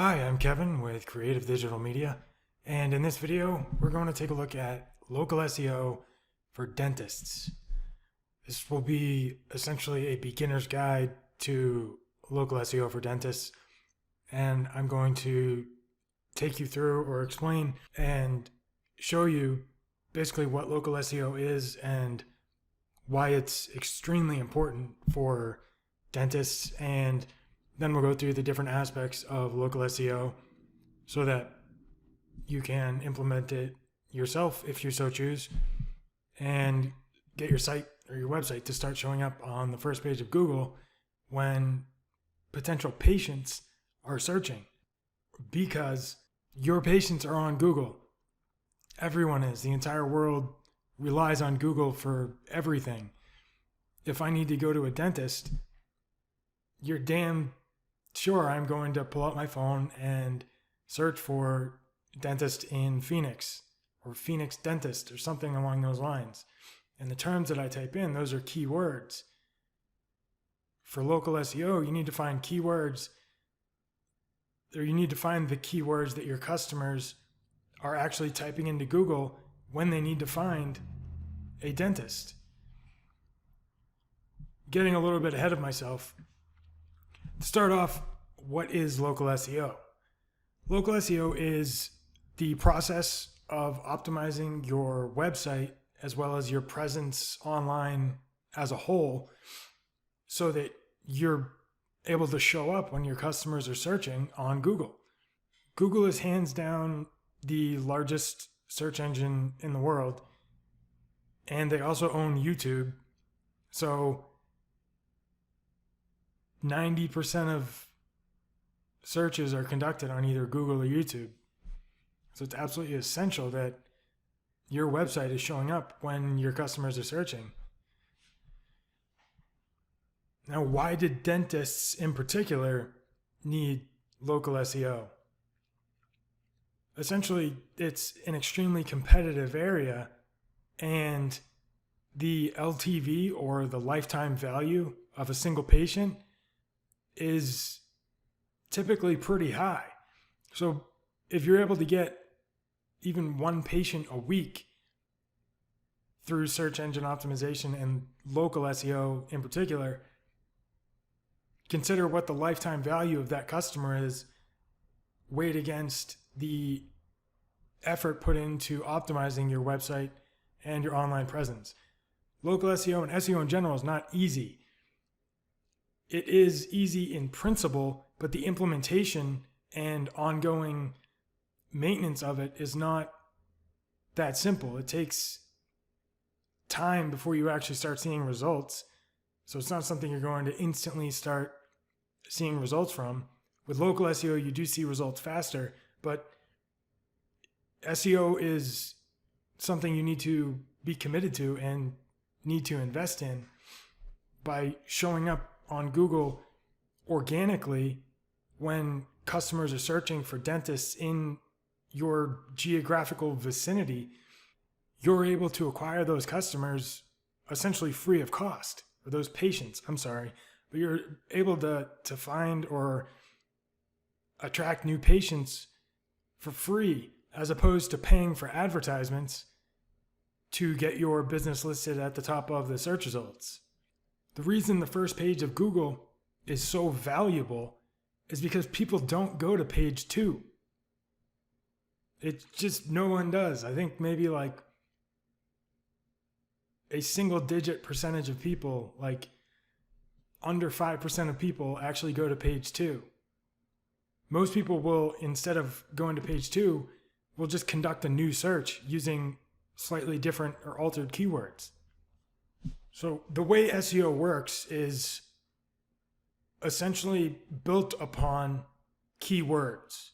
Hi, I'm Kevin with Creative Digital Media, and in this video, we're going to take a look at local SEO for dentists. This will be essentially a beginner's guide to local SEO for dentists, and I'm going to take you through or explain and show you basically what local SEO is and why it's extremely important for dentists, and then we'll go through the different aspects of local SEO so that you can implement it yourself if you so choose and get your site or your website to start showing up on the first page of Google when potential patients are searching, because your patients are on Google. Everyone is. The entire world relies on Google for everything. If I need to go to a dentist, you're damn sure I'm going to pull out my phone and search for dentist in Phoenix or Phoenix dentist or something along those lines. And the terms that I type in, those are keywords. For local SEO, you need to find keywords, or you need to find the keywords that your customers are actually typing into Google when they need to find a dentist. Getting a little bit ahead of myself. To start off, what is local SEO? Local SEO is the process of optimizing your website as well as your presence online as a whole so that you're able to show up when your customers are searching on Google. Google is hands down the largest search engine in the world, and they also own YouTube. So 90% of searches are conducted on either Google or YouTube. So it's absolutely essential that your website is showing up when your customers are searching. Now, why did dentists in particular need local SEO? Essentially, it's an extremely competitive area, and the LTV, or the lifetime value of a single patient, is typically pretty high. So if you're able to get even one patient a week through search engine optimization and local SEO in particular, consider what the lifetime value of that customer is weighed against the effort put into optimizing your website and your online presence. Local SEO and SEO in general is not easy. It is easy in principle, but the implementation and ongoing maintenance of it is not that simple. It takes time before you actually start seeing results. So it's not something you're going to instantly start seeing results from. With local SEO, you do see results faster, but SEO is something you need to be committed to and need to invest in by showing up on Google organically when customers are searching for dentists in your geographical vicinity. You're able to acquire those customers essentially free of cost, or those patients, but you're able to find or attract new patients for free, as opposed to paying for advertisements to get your business listed at the top of the search results. The reason the first page of Google is so valuable is because people don't go to page 2. It's just, no one does. I think maybe like a single digit percentage of people, like under 5% of people, actually go to page 2. Most people will, instead of going to page 2, will just conduct a new search using slightly different or altered keywords. So the way SEO works is essentially built upon keywords.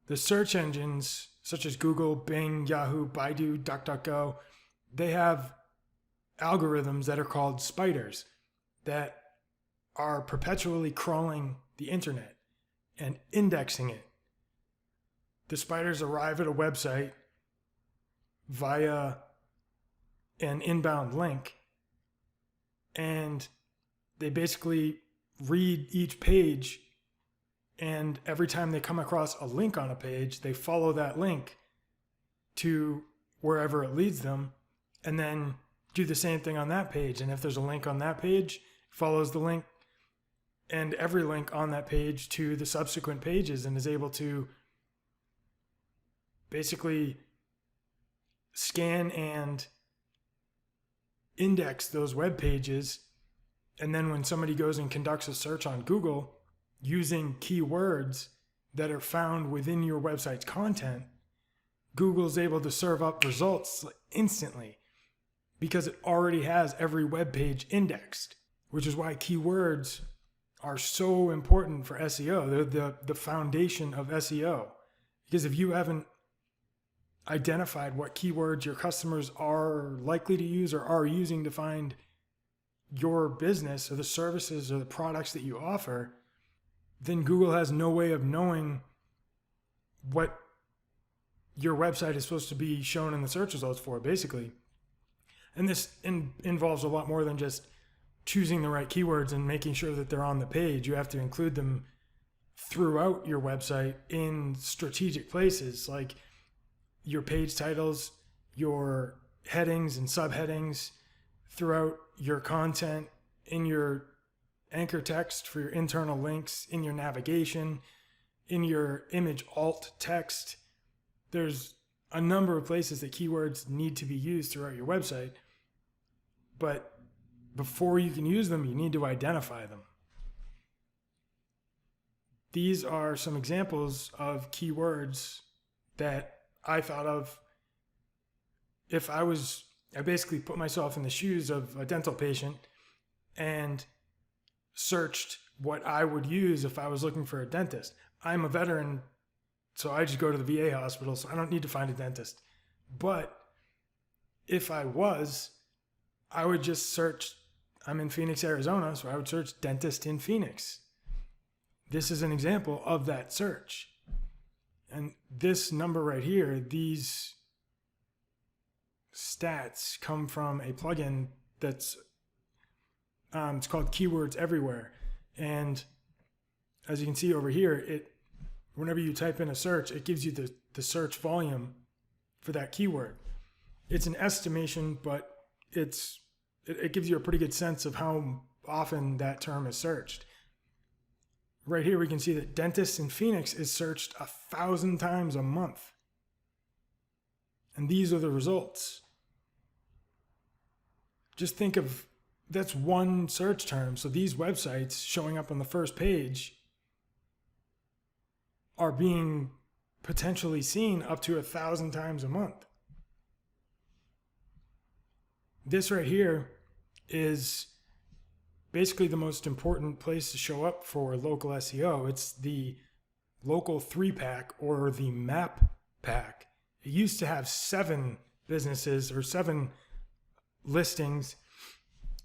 The search engines such as Google, Bing, Yahoo, Baidu, DuckDuckGo, they have algorithms that are called spiders that are perpetually crawling the internet and indexing it. The spiders arrive at a website via an inbound link, and they basically read each page And every time they come across a link on a page, they follow that link to wherever it leads them, and then do the same thing on that page. And if there's a link on that page, follows the link and every link on that page to the subsequent pages, and is able to basically scan and index those web pages. And then when somebody goes and conducts a search on Google using keywords that are found within your website's content, Google's able to serve up results instantly because it already has every web page indexed, which is why keywords are so important for SEO. They're the foundation of SEO. Because if you haven't identified what keywords your customers are likely to use or are using to find your business or the services or the products that you offer, then Google has no way of knowing what your website is supposed to be shown in the search results for, basically. And this involves a lot more than just choosing the right keywords and making sure that they're on the page. You have to include them throughout your website in strategic places, like your page titles, your headings and subheadings, throughout your content, in your anchor text for your internal links, in your navigation, in your image alt text. There's a number of places that keywords need to be used throughout your website. But before you can use them, you need to identify them. These are some examples of keywords that I thought of if I basically put myself in the shoes of a dental patient and searched what I would use if I was looking for a dentist. I'm a veteran, so I just go to the VA hospital, so I don't need to find a dentist. But if I was, I would just search, I'm in Phoenix, Arizona, so I would search dentist in Phoenix. This is an example of that search. And this number right here, these stats come from a plugin that's it's called Keywords Everywhere. And as you can see over here, whenever you type in a search, it gives you the search volume for that keyword. It's an estimation, but it gives you a pretty good sense of how often that term is searched. Right here we can see that dentist in Phoenix is searched 1,000 times a month. And these are the results. Just think of, that's one search term. So these websites showing up on the first page are being potentially seen up to 1,000 times a month. This right here is basically the most important place to show up for local SEO. It's the local 3-pack or the map pack. It used to have 7 businesses or 7 listings,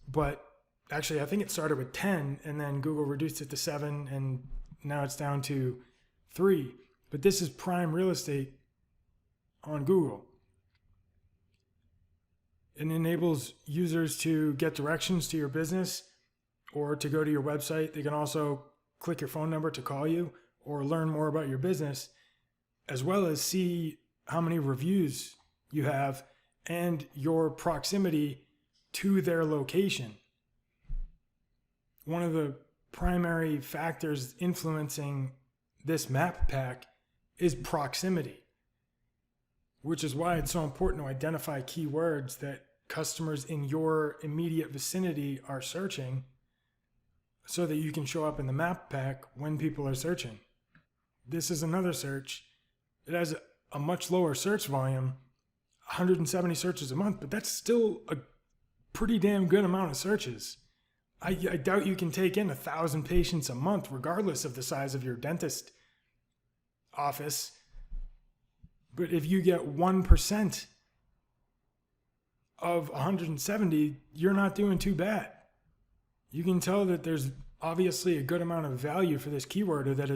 but actually I think it started with 10 and then Google reduced it to 7 and now it's down to 3. But this is prime real estate on Google. It enables users to get directions to your business or to go to your website. They can also click your phone number to call you or learn more about your business, as well as see how many reviews you have and your proximity to their location. One of the primary factors influencing this map pack is proximity, which is why it's so important to identify keywords that customers in your immediate vicinity are searching so that you can show up in the map pack when people are searching. This is another search. It has a much lower search volume, 170 searches a month, but that's still a pretty damn good amount of searches. I doubt you can take in 1,000 patients a month, regardless of the size of your dentist office. But if you get 1% of 170, you're not doing too bad. You can tell that there's obviously a good amount of value for this keyword, or that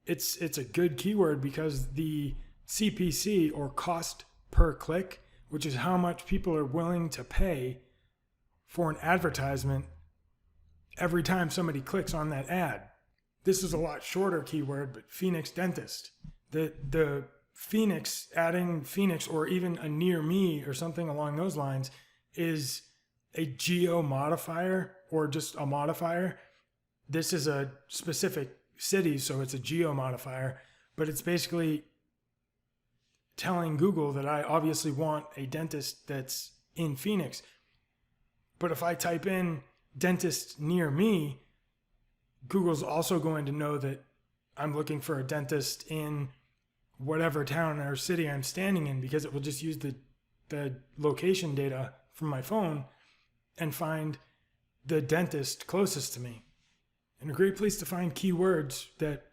it's a good keyword because the CPC, or cost per click, which is how much people are willing to pay for an advertisement every time somebody clicks on that ad. This is a lot shorter keyword, but Phoenix dentist. The Phoenix, adding Phoenix or even a near me or something along those lines is a geo-modifier or just a modifier. This is a specific city, so it's a geo-modifier, but it's basically telling Google that I obviously want a dentist that's in Phoenix. But if I type in dentist near me, Google's also going to know that I'm looking for a dentist in whatever town or city I'm standing in, because it will just use the location data from my phone and find the dentist closest to me. And a great place to find keywords that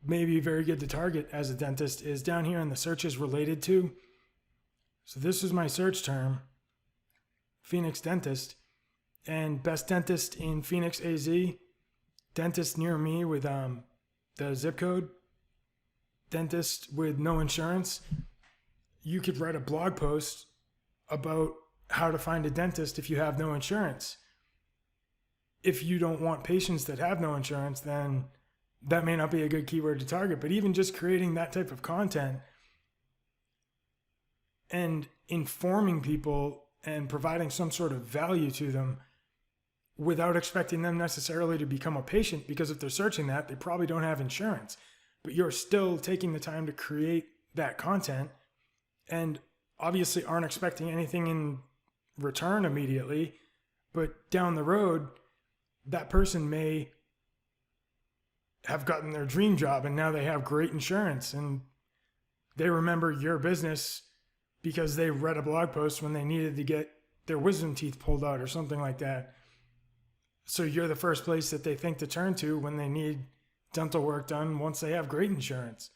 may be very good to target as a dentist is down here in the searches related to. So this is my search term, Phoenix dentist, and best dentist in Phoenix, AZ, dentist near me with the zip code, dentist with no insurance. You could write a blog post about how to find a dentist if you have no insurance. If you don't want patients that have no insurance, then that may not be a good keyword to target. But even just creating that type of content and informing people and providing some sort of value to them without expecting them necessarily to become a patient, because if they're searching that, they probably don't have insurance. But you're still taking the time to create that content and obviously aren't expecting anything in return immediately. But down the road, that person may have gotten their dream job and now they have great insurance and they remember your business because they read a blog post when they needed to get their wisdom teeth pulled out or something like that. So you're the first place that they think to turn to when they need dental work done once they have great insurance.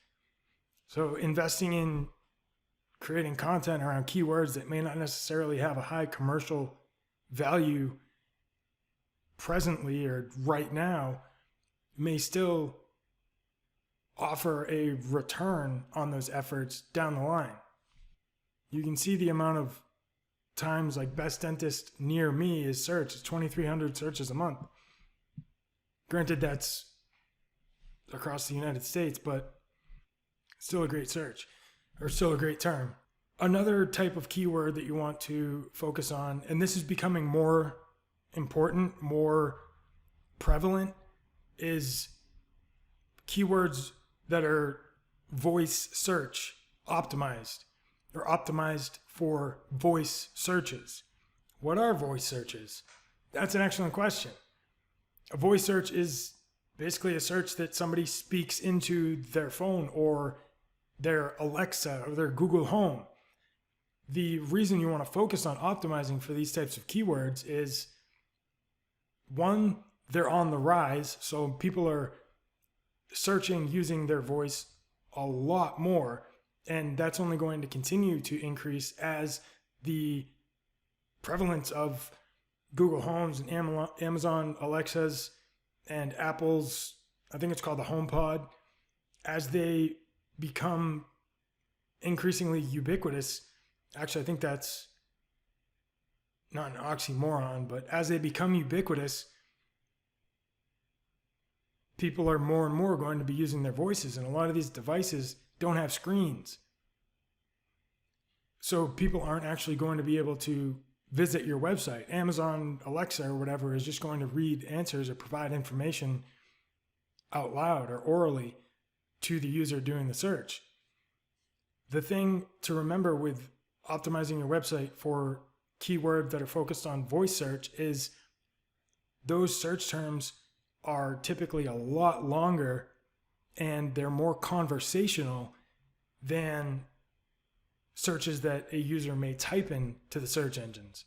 So investing in creating content around keywords that may not necessarily have a high commercial value presently or right now may still offer a return on those efforts down the line. You can see the amount of times like best dentist near me is searched. It's 2,300 searches a month. Granted, that's across the United States, but still a great search, or still a great term. Another type of keyword that you want to focus on, and this is becoming more important, more prevalent, is keywords that are voice search optimized, or optimized for voice searches. What are voice searches? That's an excellent question. A voice search is basically a search that somebody speaks into their phone or their Alexa or their Google Home. The reason you want to focus on optimizing for these types of keywords is, one, they're on the rise. So people are searching using their voice a lot more. And that's only going to continue to increase as the prevalence of Google Homes and Amazon Alexas and Apple's, I think it's called the HomePod, as they become increasingly ubiquitous. Actually, I think that's not an oxymoron, but as they become ubiquitous, people are more and more going to be using their voices, and a lot of these devices don't have screens. So people aren't actually going to be able to visit your website. Amazon Alexa or whatever is just going to read answers or provide information out loud or orally to the user doing the search. The thing to remember with optimizing your website for keywords that are focused on voice search is those search terms are typically a lot longer and they're more conversational than searches that a user may type in to the search engines.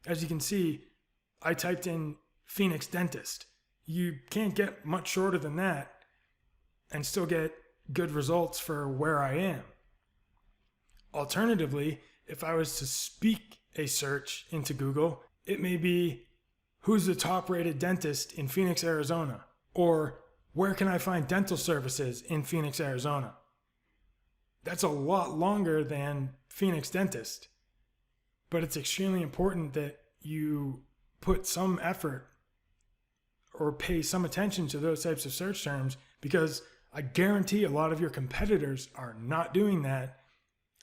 As you can see, I typed in Phoenix dentist. You can't get much shorter than that and still get good results for where I am. Alternatively, if I was to speak a search into Google, it may be, who's the top rated dentist in Phoenix, Arizona? Or where can I find dental services in Phoenix, Arizona? That's a lot longer than Phoenix dentist. But it's extremely important that you put some effort or pay some attention to those types of search terms, because I guarantee a lot of your competitors are not doing that.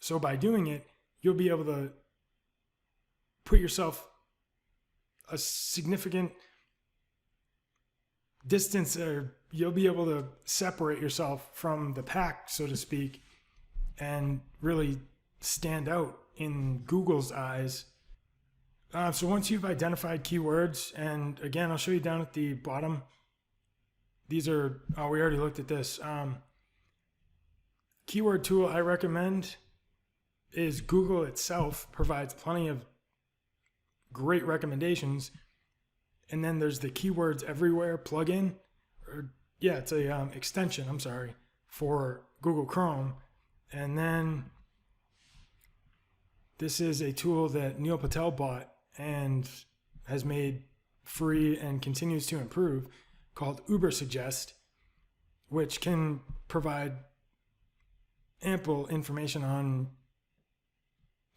So by doing it, you'll be able to put yourself a significant distance, or you'll be able to separate yourself from the pack, so to speak, and really stand out in Google's eyes. So once you've identified keywords, and again, I'll show you down at the bottom. These are, we already looked at this. Keyword tool I recommend is Google itself provides plenty of great recommendations. And then there's the Keywords Everywhere plugin, it's a extension, for Google Chrome. And then this is a tool that Neil Patel bought and has made free and continues to improve, called Ubersuggest, which can provide ample information on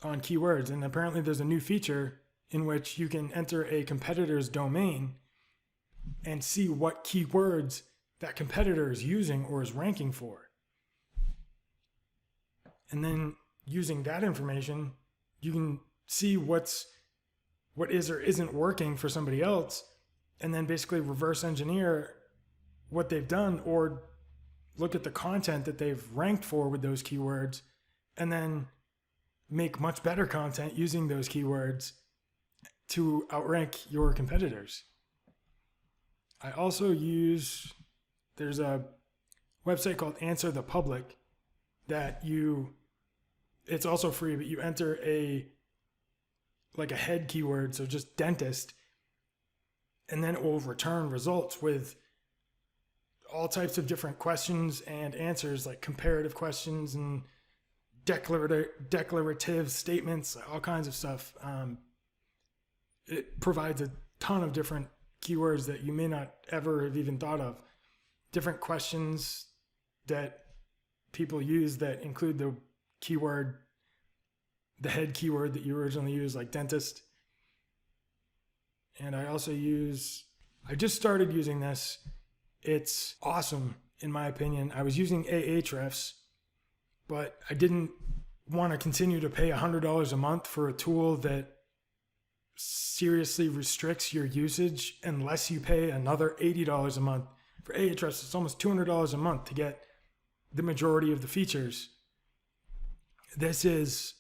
keywords. And apparently there's a new feature in which you can enter a competitor's domain and see what keywords that competitor is using or is ranking for. And then using that information, you can see what is or isn't working for somebody else, and then basically reverse engineer what they've done, or look at the content that they've ranked for with those keywords, and then make much better content using those keywords to outrank your competitors. I also there's a website called Answer the Public that it's also free, but you enter a head keyword, so just dentist, and then it will return results with all types of different questions and answers, like comparative questions and declarative statements, all kinds of stuff. It provides a ton of different keywords that you may not ever have even thought of. Different questions that people use that include the head keyword that you originally used, like dentist. And I just started using this. It's awesome, in my opinion. I was using Ahrefs, but I didn't want to continue to pay $100 a month for a tool that seriously restricts your usage unless you pay another $80 a month. For Ahrefs, it's almost $200 a month to get the majority of the features. This is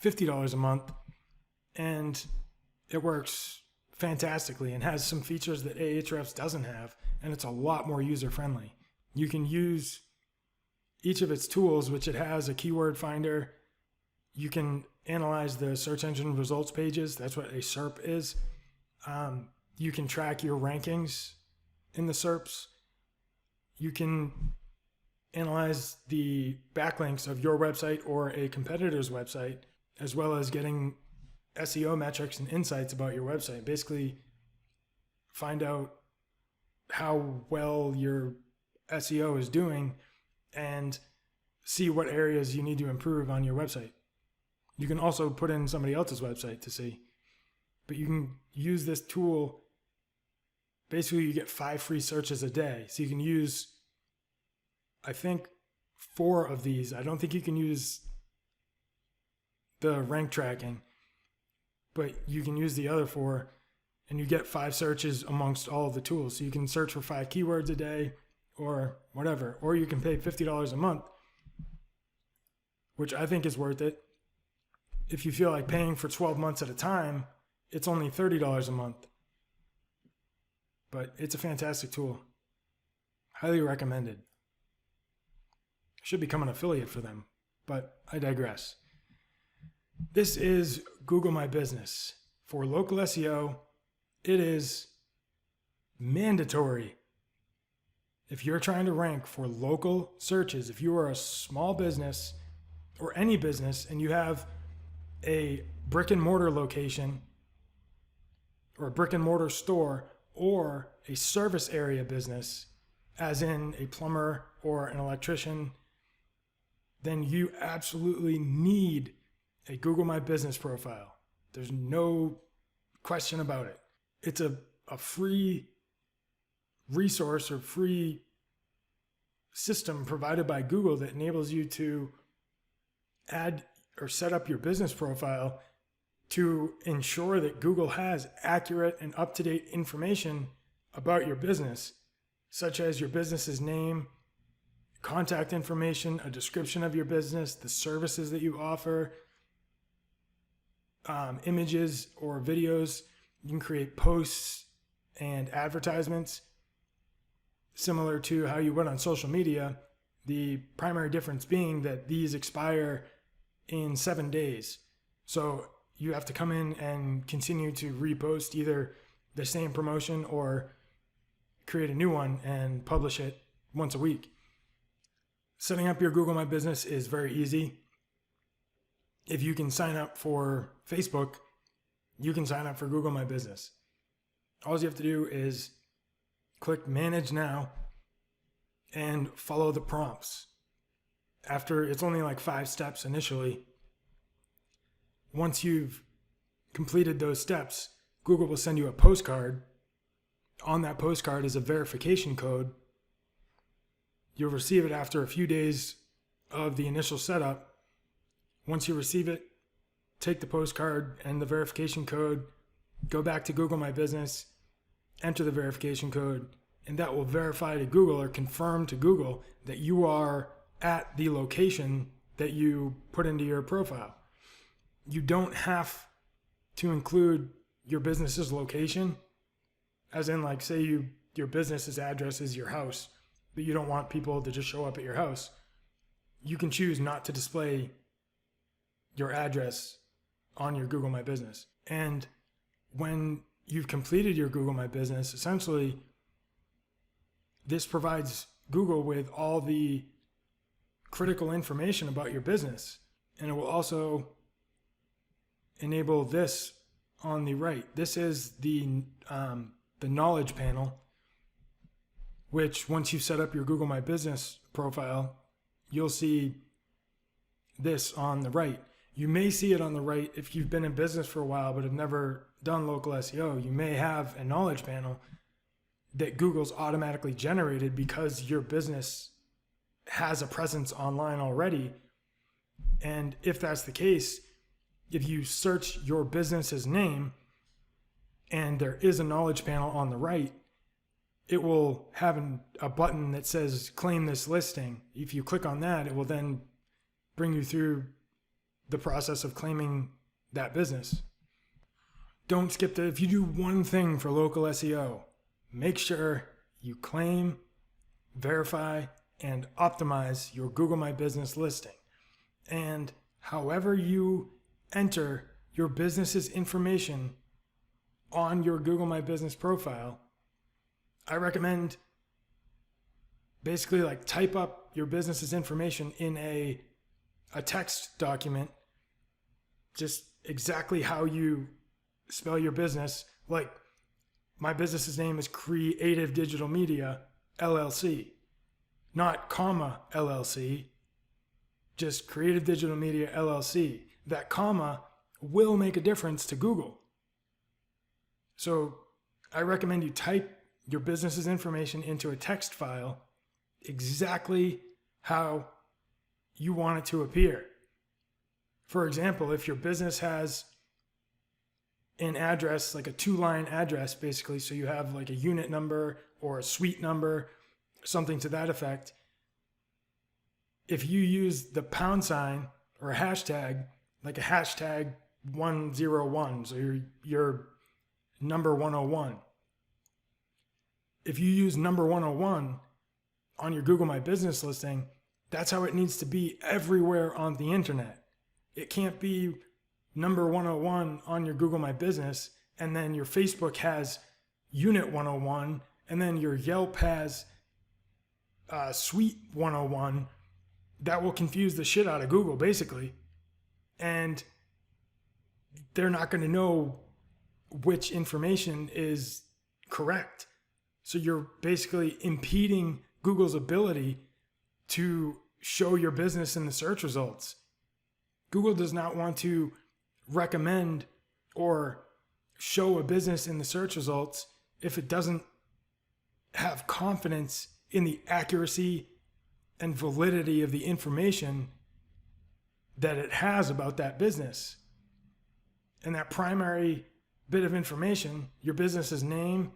$50 a month, and it works fantastically and has some features that Ahrefs doesn't have, and it's a lot more user-friendly. You can use each of its tools, which it has a keyword finder. You can analyze the search engine results pages. That's what a SERP is. You can track your rankings in the SERPs. You can analyze the backlinks of your website or a competitor's website, as well as getting SEO metrics and insights about your website. Basically, find out how well your SEO is doing and see what areas you need to improve on your website. You can also put in somebody else's website to see, but you can use this tool. Basically, you get 5 free searches a day. So you can use, I think, 4 of these. I don't think you can use the rank tracking, but you can use the other 4, and you get 5 searches amongst all of the tools. So you can search for 5 keywords a day or whatever, or you can pay $50 a month, which I think is worth it. If you feel like paying for 12 months at a time, it's only $30 a month. But it's a fantastic tool. Highly recommended. I should become an affiliate for them, but I digress. This is Google My Business. For local SEO, it is mandatory. If you're trying to rank for local searches, if you are a small business or any business and you have a brick and mortar location or a brick and mortar store or a service area business, as in a plumber or an electrician, then you absolutely need a Google My Business profile. There's no question about it. It's a free resource or free system provided by Google that enables you to add or set up your business profile to ensure that Google has accurate and up-to-date information about your business, such as your business's name, contact information, a description of your business, the services that you offer, images or videos. You can create posts and advertisements similar to how you would on social media. The primary difference being that these expire in 7 days. So you have to come in and continue to repost either the same promotion or create a new one and publish it once a week. Setting up your Google My Business is very easy. If you can sign up for Facebook, you can sign up for Google My Business. All you have to do is click Manage Now and follow the prompts. After, it's only like 5 steps initially. Once you've completed those steps, Google will send you a postcard. On that postcard is a verification code. You'll receive it after a few days of the initial setup. Once you receive it, take the postcard and the verification code, go back to Google My Business, enter the verification code, and that will verify to Google or confirm to Google that you are at the location that you put into your profile. You don't have to include your business's location, as in like say your business's address is your house, but you don't want people to just show up at your house. You can choose not to display your address on your Google My Business. And when you've completed your Google My Business, essentially this provides Google with all the critical information about your business. And it will also enable this on the right. This is the knowledge panel, which once you've set up your Google My Business profile, you'll see this on the right. You may see it on the right if you've been in business for a while but have never done local SEO. You may have a knowledge panel that Google's automatically generated because your business has a presence online already. And if that's the case, if you search your business's name and there is a knowledge panel on the right, it will have a button that says claim this listing. If you click on that, it will then bring you through the process of claiming that business. Don't skip if you do one thing for local SEO, make sure you claim, verify, and optimize your Google My Business listing. And however you enter your business's information on your Google My Business profile, I recommend basically like type up your business's information in a text document, just exactly how you spell your business. Like my business's name is Creative Digital Media LLC, not comma LLC, just Creative Digital Media LLC. That comma will make a difference to Google. So I recommend you type your business's information into a text file exactly how you want it to appear. For example, if your business has an address, like a 2-line address, basically, so you have like a unit number or a suite number, something to that effect. If you use the £sign or a hashtag, like a hashtag 101, so your number 101. If you use number 101 on your Google My Business listing, that's how it needs to be everywhere on the internet. It can't be number 101 on your Google My Business, and then your Facebook has unit 101, and then your Yelp has suite 101. That will confuse the shit out of Google, basically. And they're not going to know which information is correct. So you're basically impeding Google's ability to show your business in the search results. Google does not want to recommend or show a business in the search results if it doesn't have confidence in the accuracy and validity of the information that it has about that business. And that primary bit of information, your business's name,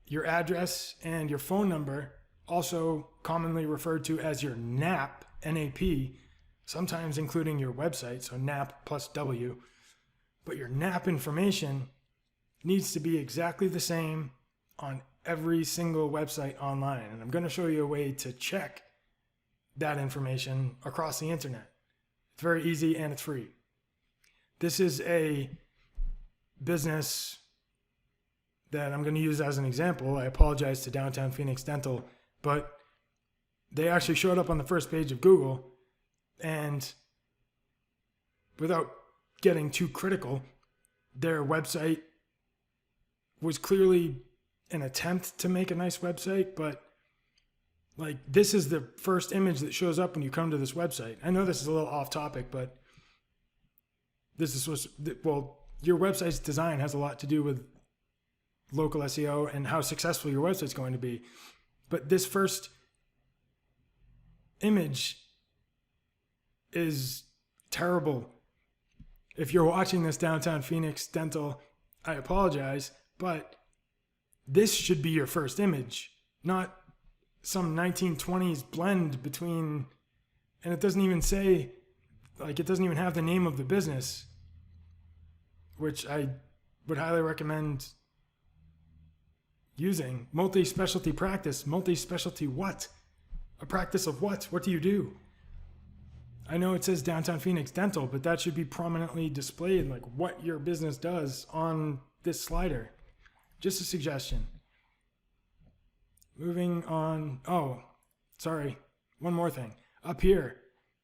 your address, and your phone number, also commonly referred to as your NAP, N-A-P, sometimes including your website, so NAP plus W. But your NAP information needs to be exactly the same on every single website online. And I'm going to show you a way to check that information across the internet. It's very easy and it's free. This is a business that I'm going to use as an example. I apologize to Downtown Phoenix Dental, but they actually showed up on the first page of Google, and without getting too critical, their website was clearly an attempt to make a nice website, but like this is the first image that shows up when you come to this website. I know this is a little off topic, but this is your website's design has a lot to do with local SEO and how successful your website's going to be. But this first image is terrible. If you're watching this, Downtown Phoenix Dental, I apologize, but this should be your first image, not some 1920s blend between, and it doesn't even say, like, it doesn't even have the name of the business, which I would highly recommend using. Multi-specialty practice. Multi-specialty what? A practice of what? What do you do? I know it says Downtown Phoenix Dental, but that should be prominently displayed, like what your business does on this slider. Just a suggestion. Moving on. Oh, sorry. One more thing. Up here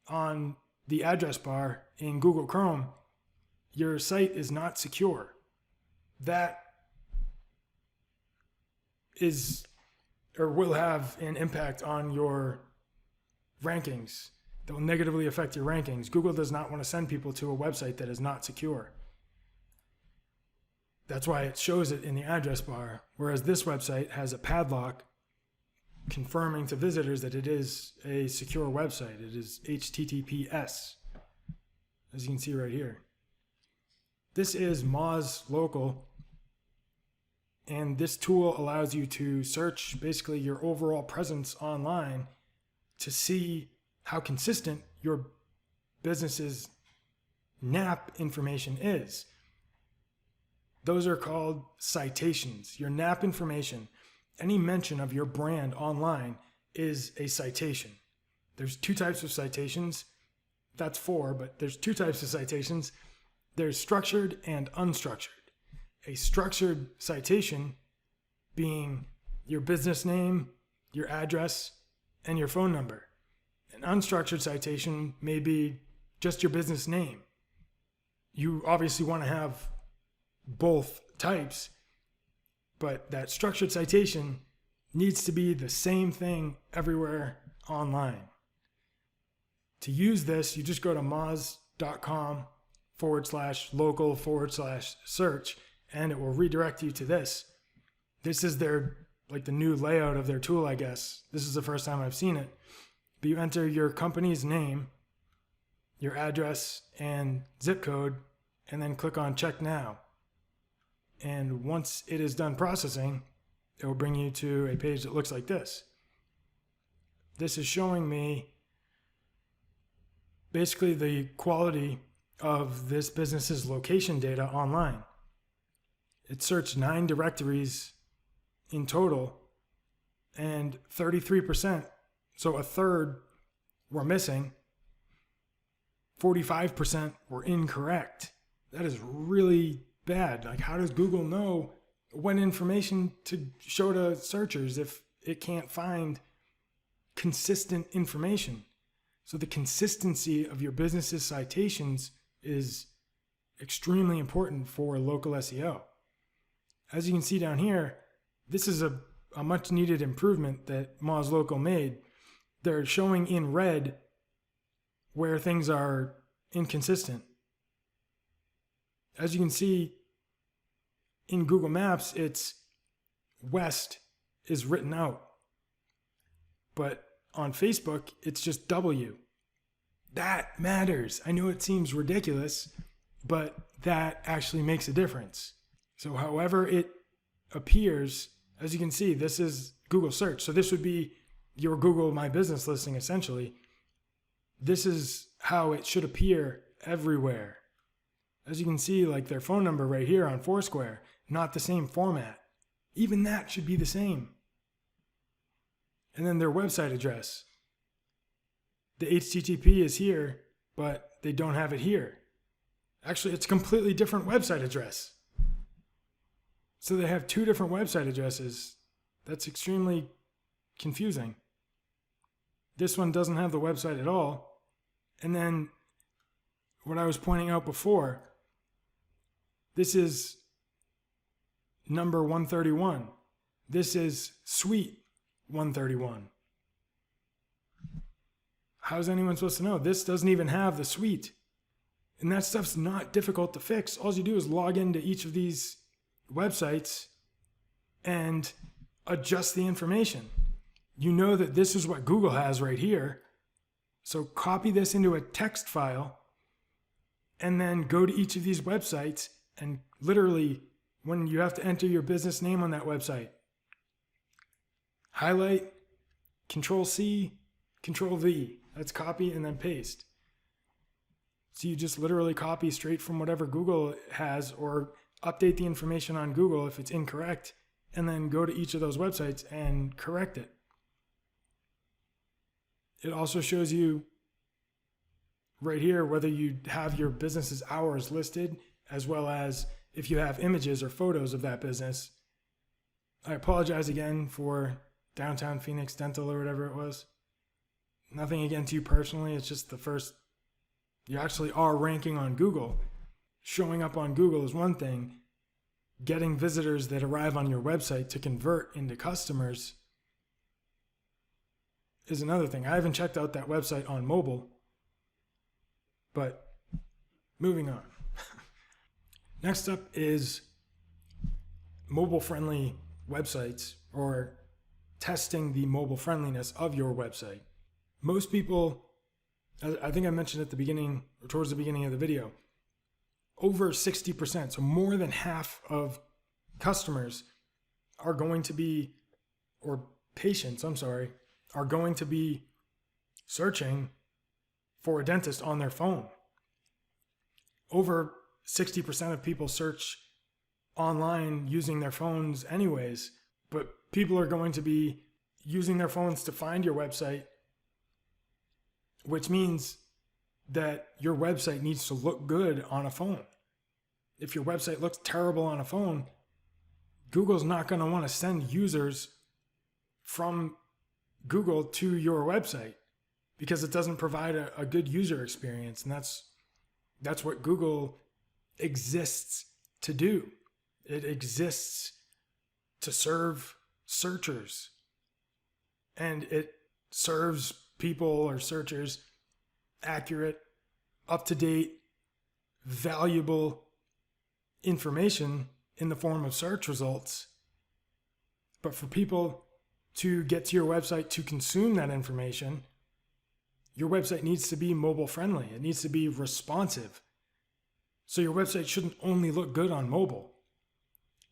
on the address bar in Google Chrome, your site is not secure. That is or will have an impact on your rankings. That will negatively affect your rankings. Google does not want to send people to a website that is not secure. That's why it shows it in the address bar, whereas this website has a padlock confirming to visitors that it is a secure website. It is HTTPS, as you can see right here. This is Moz Local, and this tool allows you to search basically your overall presence online to see how consistent your business's NAP information is. Those are called citations. Your NAP information, any mention of your brand online is a citation. There's two types of citations. That's four, but there's two types of citations. There's structured and unstructured. A structured citation being your business name, your address, and your phone number. An unstructured citation may be just your business name. You obviously want to have both types, but that structured citation needs to be the same thing everywhere online. To use this, you just go to moz.com/local/search, and it will redirect you to this. This is their, like the new layout of their tool, I guess. This is the first time I've seen it. But you enter your company's name, your address, and zip code, and then click on Check Now. And once it is done processing, it will bring you to a page that looks like this. This is showing me basically the quality of this business's location data online. It searched 9 directories in total, and 33%, so a third, were missing. 45% were incorrect. That is really bad. Like, how does Google know what information to show to searchers if it can't find consistent information? So the consistency of your business's citations is extremely important for local SEO. As you can see down here, this is a much needed improvement that Moz Local made. They're showing in red where things are inconsistent. As you can see in Google Maps, it's west is written out. But on Facebook, it's just W. That matters. I know it seems ridiculous, but that actually makes a difference. So however it appears, as you can see, this is Google search. So this would be your Google My Business listing, essentially. This is how it should appear everywhere. As you can see, like their phone number right here on Foursquare, not the same format. Even that should be the same. And then their website address. The HTTP is here, but they don't have it here. Actually, it's a completely different website address. So they have two different website addresses. That's extremely confusing. This one doesn't have the website at all. And then what I was pointing out before, this is number 131. This is suite 131. How's anyone supposed to know? This doesn't even have the suite. And that stuff's not difficult to fix. All you do is log into each of these websites and adjust the information. You know that this is what Google has right here. So copy this into a text file and then go to each of these websites and literally, when you have to enter your business name on that website, highlight, Control-C, Control-V. That's copy and then paste. So you just literally copy straight from whatever Google has, or update the information on Google if it's incorrect, and then go to each of those websites and correct it. It also shows you right here whether you have your business's hours listed, as well as if you have images or photos of that business. I apologize again for Downtown Phoenix Dental or whatever it was. Nothing against you personally. It's just the first, you actually are ranking on Google. Showing up on Google is one thing. Getting visitors that arrive on your website to convert into customers is another thing. I haven't checked out that website on mobile, but moving on. Next up is mobile-friendly websites, or testing the mobile friendliness of your website. Most people, I think I mentioned at the beginning, or towards the beginning of the video, over 60%, so more than half of customers are going to be, or patients, are going to be searching for a dentist on their phone. Over 60% of people search online using their phones anyways, but people are going to be using their phones to find your website, which means that your website needs to look good on a phone. If your website looks terrible on a phone, Google's not going to want to send users from Google to your website because it doesn't provide a good user experience. And that's what Google exists to do. It exists to serve searchers, and it serves people or searchers accurate, up-to-date, valuable information in the form of search results. But for people to get to your website to consume that information, your website needs to be mobile friendly. It needs to be responsive. So your website shouldn't only look good on mobile.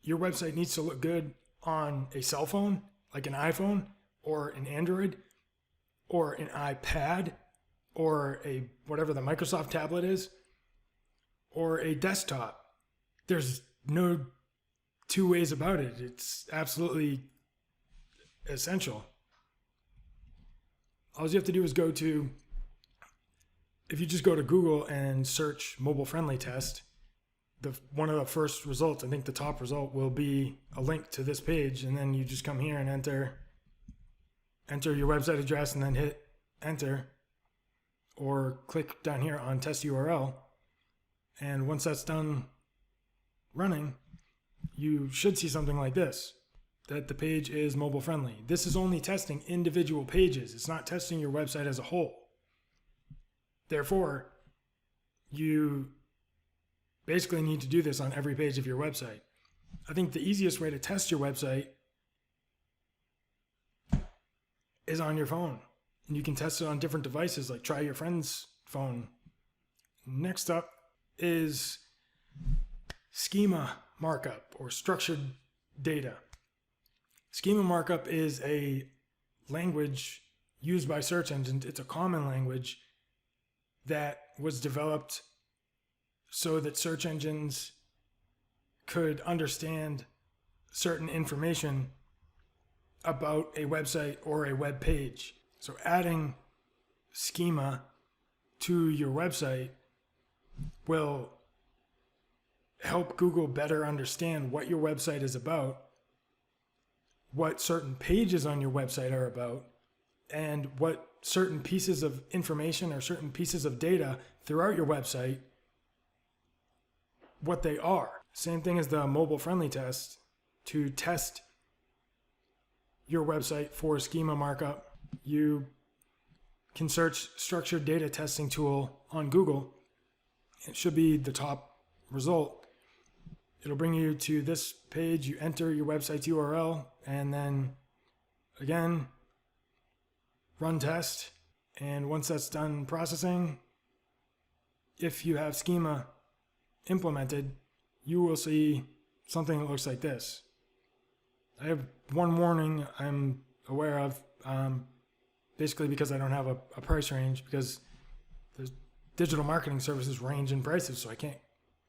Your website needs to look good on a cell phone, like an iPhone or an Android or an iPad or a whatever the Microsoft tablet is, or a desktop. There's no two ways about it. It's absolutely essential. All you have to do is if you just go to Google and search mobile friendly test, one of the first results, I think the top result, will be a link to this page, and then you just come here and enter your website address and then hit enter, or click down here on test URL. And once that's done running, you should see something like this, that the page is mobile friendly. This is only testing individual pages. It's not testing your website as a whole. Therefore, you basically need to do this on every page of your website. I think the easiest way to test your website is on your phone. And you can test it on different devices, like try your friend's phone. Next up is schema markup or structured data. Schema markup is a language used by search engines. It's a common language that was developed so that search engines could understand certain information about a website or a web page. So adding schema to your website will help Google better understand what your website is about, what certain pages on your website are about, and what certain pieces of information or certain pieces of data throughout your website, what they are. Same thing as the mobile friendly test. To test your website for schema markup, you can search structured data testing tool on Google. It should be the top result. It'll bring you to this page. You enter your website's URL and then again, run test. And once that's done processing, if you have schema implemented, you will see something that looks like this. I have one warning I'm aware of, basically because I don't have a price range, because the digital marketing services range in prices, so I can't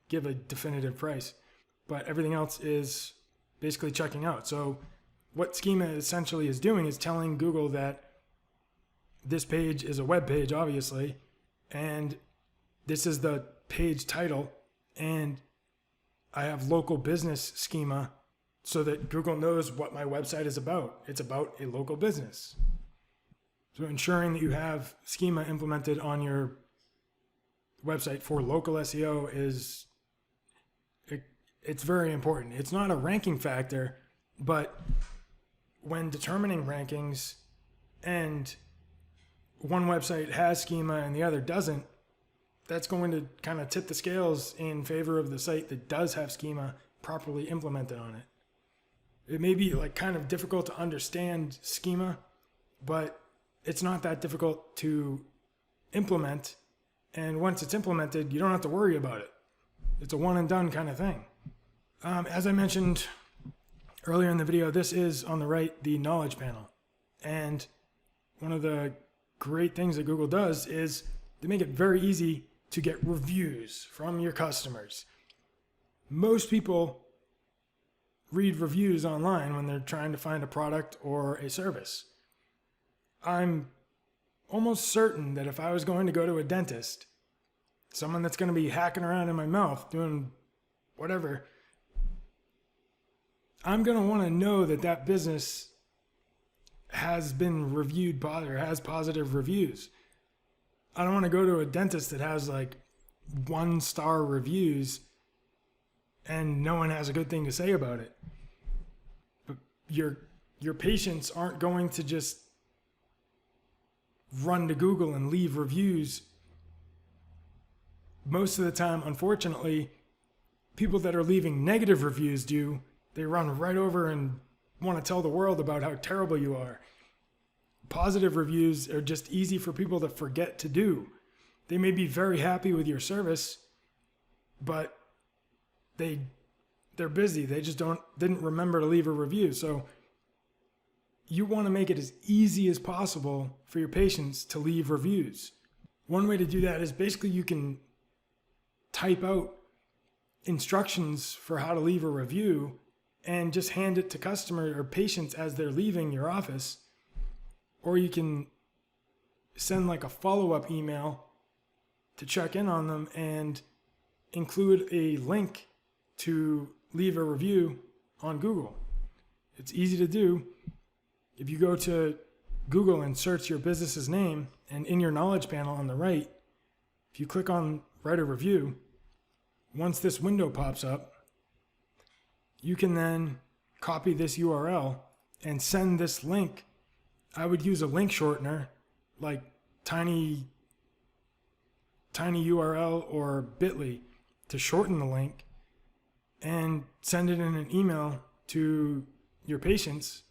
give a definitive price. But everything else is basically checking out. So what Schema essentially is doing is telling Google that this page is a web page, obviously, and this is the page title, and I have local business schema so that Google knows what my website is about. It's about a local business. So ensuring that you have schema implemented on your website for local SEO it's very important. It's not a ranking factor, but when determining rankings and one website has schema and the other doesn't, that's going to kind of tip the scales in favor of the site that does have schema properly implemented on it. It may be like kind of difficult to understand schema, but it's not that difficult to implement. And once it's implemented, you don't have to worry about it. It's a one and done kind of thing. As I mentioned earlier in the video, this is on the right, the knowledge panel. And one of the great things that Google does is they make it very easy to get reviews from your customers. Most people read reviews online when they're trying to find a product or a service. I'm almost certain that if I was going to go to a dentist, someone that's going to be hacking around in my mouth, doing whatever, I'm going to want to know that that business has been reviewed or has positive reviews. I don't want to go to a dentist that has like 1-star reviews and no one has a good thing to say about it. But your patients aren't going to just run to Google and leave reviews. Most of the time, unfortunately, people that are leaving negative reviews do. They run right over and want to tell the world about how terrible you are. Positive reviews are just easy for people to forget to do. They may be very happy with your service, but they're busy. They just didn't remember to leave a review. So you want to make it as easy as possible for your patients to leave reviews. One way to do that is basically you can type out instructions for how to leave a review and just hand it to customer or patients as they're leaving your office. Or you can send like a follow-up email to check in on them and include a link to leave a review on Google. It's easy to do. If you go to Google and search your business's name, and in your knowledge panel on the right, if you click on write a review, once this window pops up, you can then copy this URL and send this link. I would use a link shortener like tiny URL or bit.ly to shorten the link and send it in an email to your patients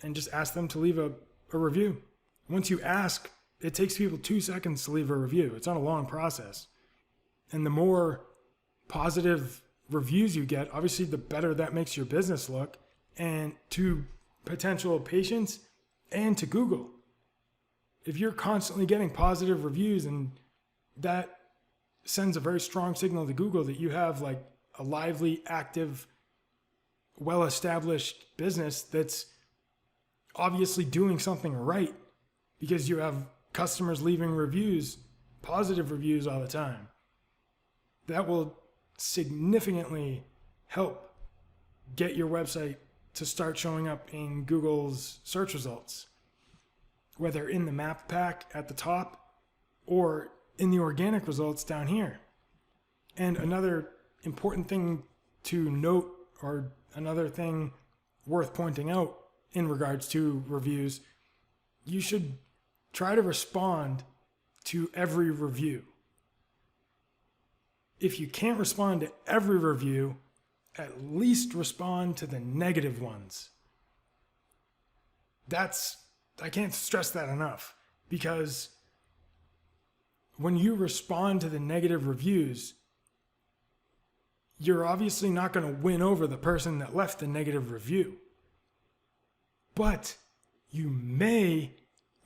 and just ask them to leave a a review. Once you ask, it takes people 2 seconds to leave a review. It's not a long process. And the more positive reviews you get, obviously the better that makes your business look, and to potential patients and to Google. If you're constantly getting positive reviews, and that sends a very strong signal to Google that you have like a lively, active, well-established business that's obviously doing something right, because you have customers leaving reviews, positive reviews all the time. That will significantly help get your website to start showing up in Google's search results, whether in the map pack at the top or in the organic results down here. And another important thing to note, or another thing worth pointing out in regards to reviews, you should try to respond to every review. If you can't respond to every review, at least respond to the negative ones. I can't stress that enough, because when you respond to the negative reviews, you're obviously not going to win over the person that left the negative review. But you may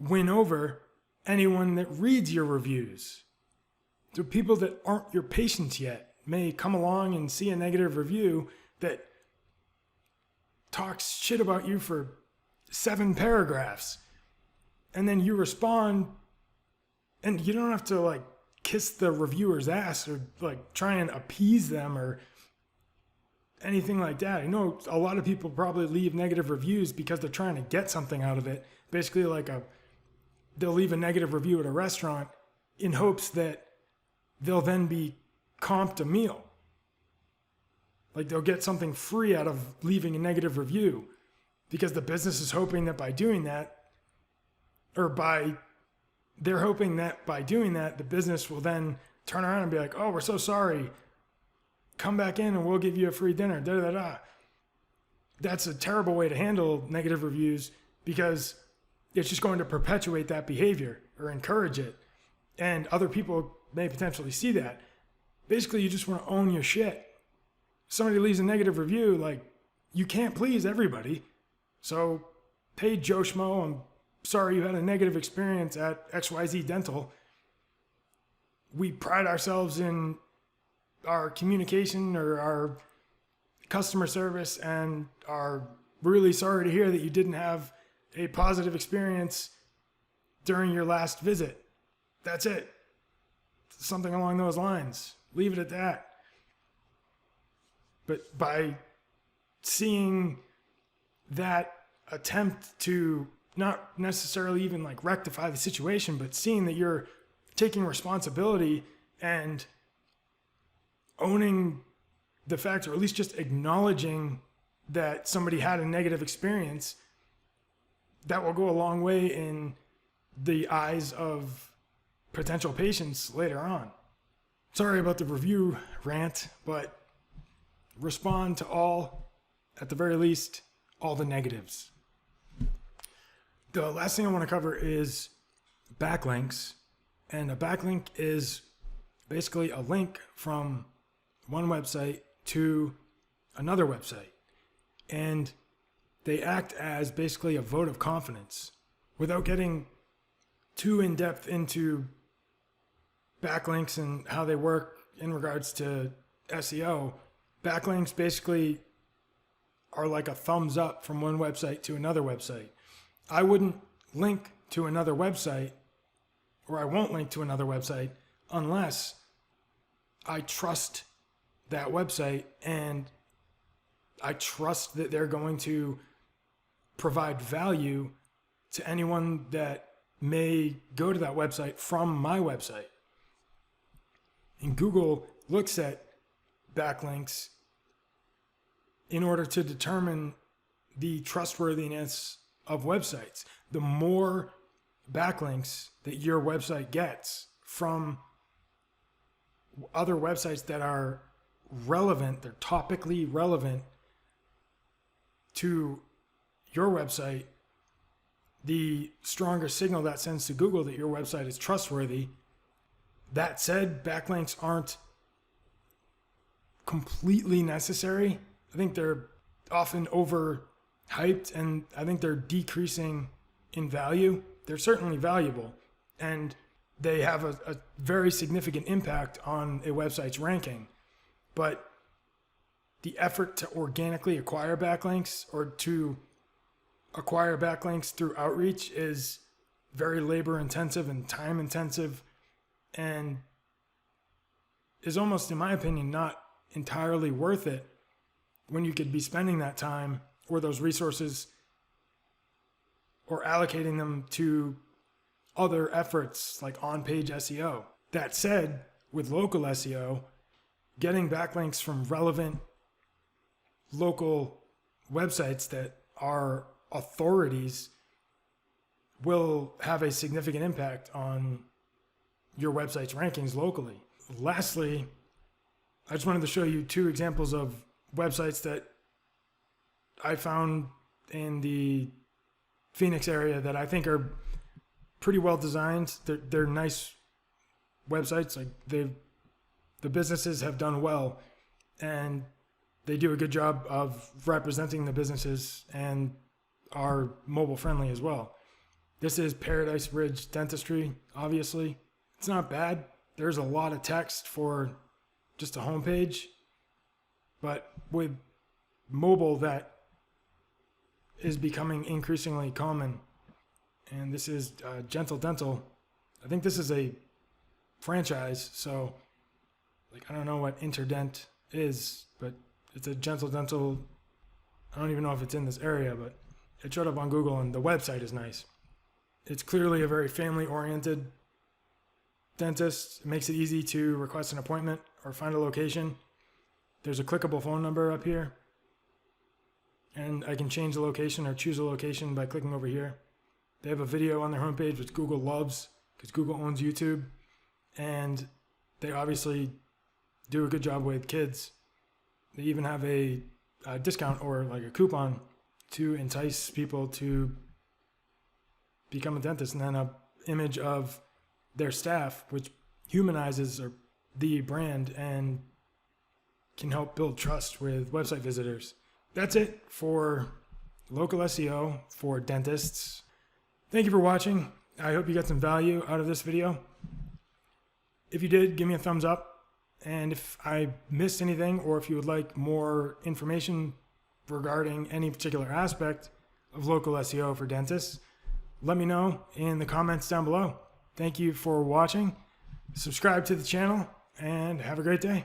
win over anyone that reads your reviews. So people that aren't your patients yet may come along and see a negative review that talks shit about you for 7 paragraphs. And then you respond, and you don't have to like kiss the reviewer's ass or like try and appease them or anything like that. I know a lot of people probably leave negative reviews because they're trying to get something out of it. Basically they'll leave a negative review at a restaurant in hopes that they'll then be comped a meal. Like they'll get something free out of leaving a negative review, because the business is hoping that by doing that, they're hoping that by doing that, the business will then turn around and be like, oh, we're so sorry. Come back in and we'll give you a free dinner. Da, da, da. That's a terrible way to handle negative reviews, because it's just going to perpetuate that behavior or encourage it. And other people may potentially see that. Basically, you just want to own your shit. Somebody leaves a negative review, like, you can't please everybody. So, hey, Joe Schmo, I'm sorry you had a negative experience at XYZ Dental. We pride ourselves in our communication or our customer service, and are really sorry to hear that you didn't have a positive experience during your last visit. That's it. Something along those lines. Leave it at that. But by seeing that attempt to not necessarily even like rectify the situation, but seeing that you're taking responsibility and owning the fact, or at least just acknowledging that somebody had a negative experience, that will go a long way in the eyes of potential patients later on. Sorry about the review rant, but respond to all, at the very least, all the negatives. The last thing I want to cover is backlinks. And a backlink is basically a link from one website to another website. And they act as basically a vote of confidence. Without getting too in-depth into backlinks and how they work in regards to SEO, backlinks basically are like a thumbs up from one website to another website. I wouldn't link to another website, or I won't link to another website, unless I trust that website and I trust that they're going to provide value to anyone that may go to that website from my website. And Google looks at backlinks in order to determine the trustworthiness of websites. The more backlinks that your website gets from other websites that are relevant, they're topically relevant to your website, the stronger signal that sends to Google that your website is trustworthy. That said, backlinks aren't completely necessary. I think they're often overhyped, and I think they're decreasing in value. They're certainly valuable, and they have a very significant impact on a website's ranking. But the effort to organically acquire backlinks or to acquire backlinks through outreach is very labor intensive and time intensive, and is almost, in my opinion, not entirely worth it when you could be spending that time or those resources or allocating them to other efforts like on-page SEO. That said, with local SEO, getting backlinks from relevant local websites that are authorities will have a significant impact on your website's rankings locally. Lastly, I just wanted to show you two examples of websites that I found in the Phoenix area that I think are pretty well designed. They're nice websites. Like the businesses have done well, and they do a good job of representing the businesses and are mobile friendly as well. This is Paradise Ridge Dentistry, obviously. It's not bad. There's a lot of text for just a homepage, but with mobile, that is becoming increasingly common. And this is Gentle Dental. I think this is a franchise, so I don't know what Interdent is, but it's a Gentle Dental. I don't even know if it's in this area, but it showed up on Google, and the website is nice. It's clearly a very family-oriented dentist. It makes it easy to request an appointment or find a location. There's a clickable phone number up here, and I can change the location or choose a location by clicking over here. They have a video on their homepage, which Google loves because Google owns YouTube, and they obviously do a good job with kids. They even have a discount or like a coupon to entice people to become a dentist, and then an image of their staff, which humanizes the brand and can help build trust with website visitors. That's it for local SEO for dentists. Thank you for watching. I hope you got some value out of this video. If you did, give me a thumbs up. And if I missed anything, or if you would like more information regarding any particular aspect of local SEO for dentists, let me know in the comments down below. Thank you for watching. Subscribe to the channel and have a great day.